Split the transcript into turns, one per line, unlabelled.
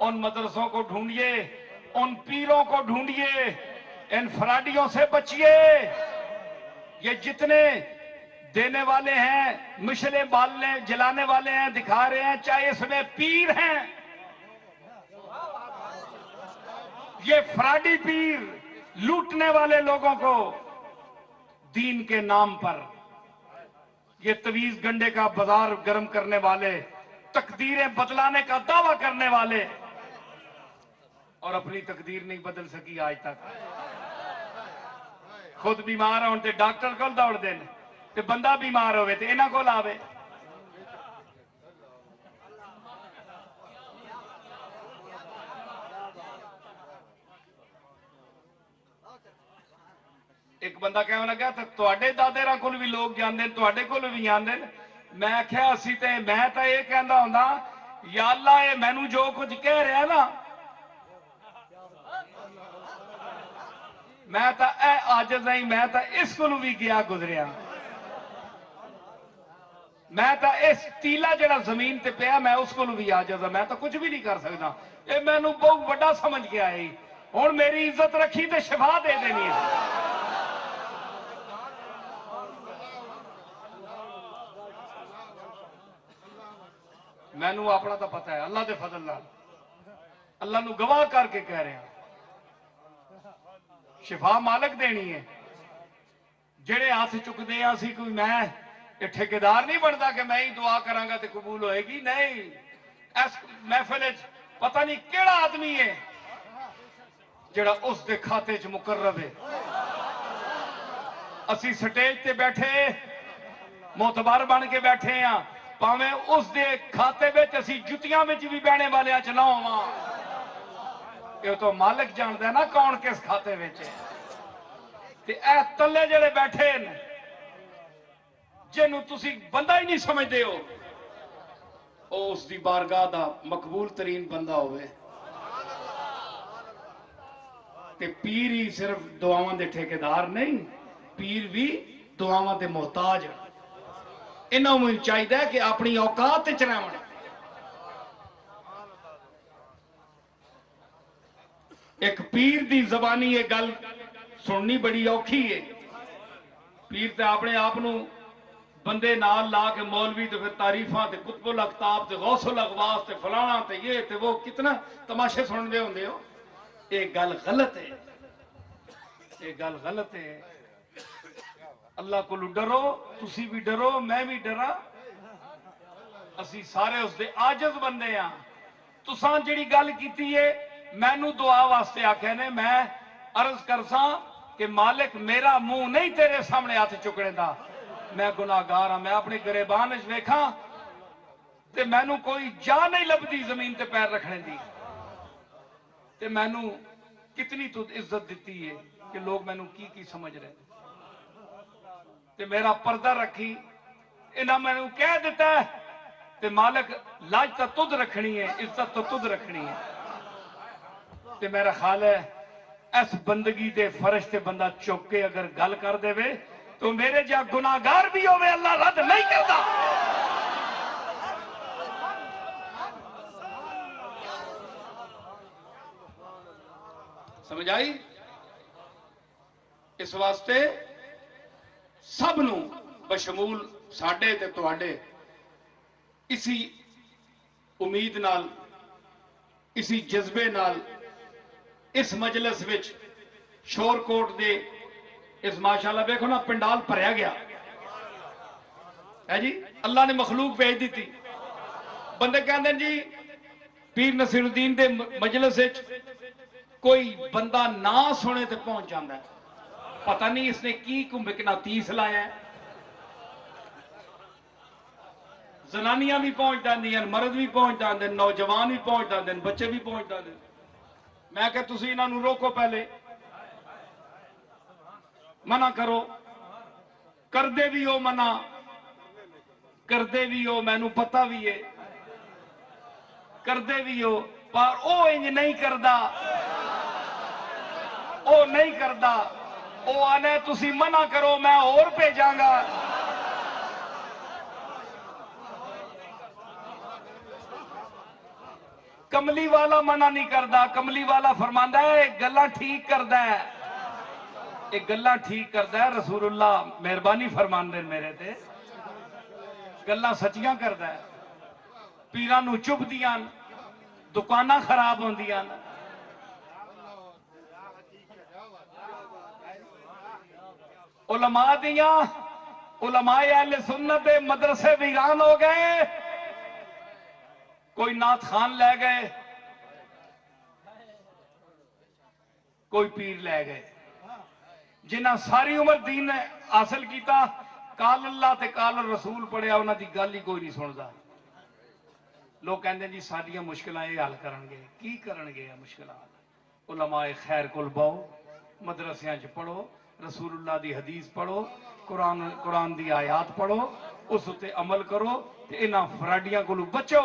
उन मदरसों को ढूंढिए, उन पीरों को ढूंढिए, इन फराडियों से बचिए। ये जितने देने वाले हैं, मिशले बालने जलाने वाले हैं, दिखा रहे हैं, चाहे इसमें पीर हैं, ये फराडी पीर लूटने वाले लोगों को दीन के नाम पर, ये तवीज गंडे का बाजार गर्म करने वाले, तकदीरें बदलाने का दावा करने वाले, और अपनी तकदीर नहीं बदल सकी आज तक। खुद बीमार होने ते डॉक्टर को दौड़ देन, ते बंदा बीमार होवे ते इन्हां को लावे। एक बंदा कहने लगा तुहाडे दादेरा कोल भी लोग जांदे, तुहाडे कोल भी आंदे। मैं आख्या असी ते मैं तो ये कहंदा हुंदा, या अल्लाह ये मैनू जो कुछ कह रहा ना, मैं तो आजिज़ नहीं, मैं तो इस कोल भी गया गुजरिया, मैं तो इस तीला जड़ा जमीन ते पिया मैं उस कोल भी आजिज़, मैं तो कुछ भी नहीं कर सकता। ये मैनू बहुत बड़ा समझ के आए, हुण मेरी इज्जत रखी ते शिफा दे देनी है। मैनू अपना तो पता है, अल्लाह के फजल नाल, अल्लाह नू गवाह करके कह रहे हैं, शिफा मालक देनी है। जेड़े हाथ चुकते हैं असी, कोई मैं ये ठेकेदार नहीं बनता कि मैं ही दुआ करांगा तो कबूल होएगी। नहीं, इस महफिल पता नहीं केड़ा आदमी है जेड़ा उस दे खाते च मुकर्रब है। असी स्टेज ते बैठे मोतबर बन के बैठे हैं, भावें उस दे खाते में असी जुतियां में भी बहने वाले च ना होवां, ये तो मालिक जानता है ना कौन किस खाते में। ए तले जेड़े बैठे न, जिन्हों तुसी बंदा ही नहीं समझते हो, उसकी बारगाह दा मकबूल तरीन बंदा होवे। ते पीर ही सिर्फ दुआवां दे ठेकेदार नहीं, पीर भी दुआवां दे मोहताज। इन्हों चाहिए कि अपनी औकात च रहन। एक पीर दी जबानी ये गल सुननी बड़ी औखी है। पीर तो अपने आप नू बंदे नाल ला के मौलवी तो फिर तारीफा ते कुतुबुल अख्ताब ते गौसुल अगवास ते फलाना ते ये ते वो कितना तमाशे सुनते होंगे हो। ये गल गलत है, ये गल गलत है। अल्लाह को डरो, तुसी भी डरो, मैं भी डरा। असी सारे उसके आजिज़ बंदे हाँ। तुसां जिहड़ी गल कीती है, मैनू दुआ वास्ते आखे ने, मैं अर्ज करसा कि मालिक मेरा मुंह नहीं तेरे सामने हाथ चुकने का, मैं गुनाहगार हाँ। मैं अपने गरेबान वेखा ते मैनू कोई जा नहीं लभदी जमीन ते पैर रखने की। ते मैनू कितनी तो इज्जत दी है कि लोग मैनू की समझ रहे। ते मेरा पर्दा रखी, इन्हें मैनू कह दिता है ते मालिक लाज तो तुद रखनी है, इज्जत तो तुद रखनी है। ते मेरा ख्याल है इस बंदगी दे फर्श ते बंदा चुक के अगर गल कर देवे तो मेरे जा गुनाहगार भी होवे अल्लाह रद्द नहीं करता। समझ आई? इस वास्ते सबनू बशमूल साडे ते तुहाडे इसी उम्मीद नाल, इसी जज्बे नाल इस मजलिस विच शोरकोट दे इस माशाअल्लाह देखो ना पंडाल भरया गया है जी। अल्लाह ने मखलूक भेज दी थी। बंदे कहते जी पीर नसीरुद्दीन दे मजलिस विच कोई बंदा ना सुने तो पहुंच जाता है। पता नहीं इसने की कुंभकनातीस लाया है। जनानियां भी पहुंच जांदियां, मर्द भी पहुंच जाते, नौजवान भी पहुंच जाते, बच्चे भी पहुंच जाते। मैं क्या तुसी इन्हां नूं रोको, पहले मना करो। करदे भी हो मना, करदे भी हो, मैनू पता भी है करदे भी हो, पर वो इंज नहीं करदा, वो नहीं करदा। वो आने तुसी मना करो, मैं और भेजांगा। कमली वाला मना नहीं करता, कमली वाला फरमांदा है गल्लां ठीक करदा है, ये गल्लां ठीक करदा है। रसूलुल्लाह मेहरबानी फरमांदे मेरे ते, गल्लां सच्चियां करदा है। पीरां नूं चुभदियां, दुकानां खराब होंदियां। उलमा दियां, उलमाए अहले सुन्नत दे मदरसे वीरान हो गए। कोई नाथ खान ले गए, कोई पीर ले गए, जिन्हें सारी उम्र दीन हासिल किया, काल अल्लाह ते काल रसूल पढ़िया, उन्होंने गल ही कोई नहीं सुनता। लोग कहते जी साडियां मुश्किलां ये हल करनगे, की करनगे मुश्किलां? उलमाए खैर कोल बहो, मदरसियां च पढ़ो, रसूलुल्लाह दी हदीस पढ़ो, कुरान दी आयात पढ़ो, उस उत्ते अमल करो ते इन्हां फराडियां कोलों बचो।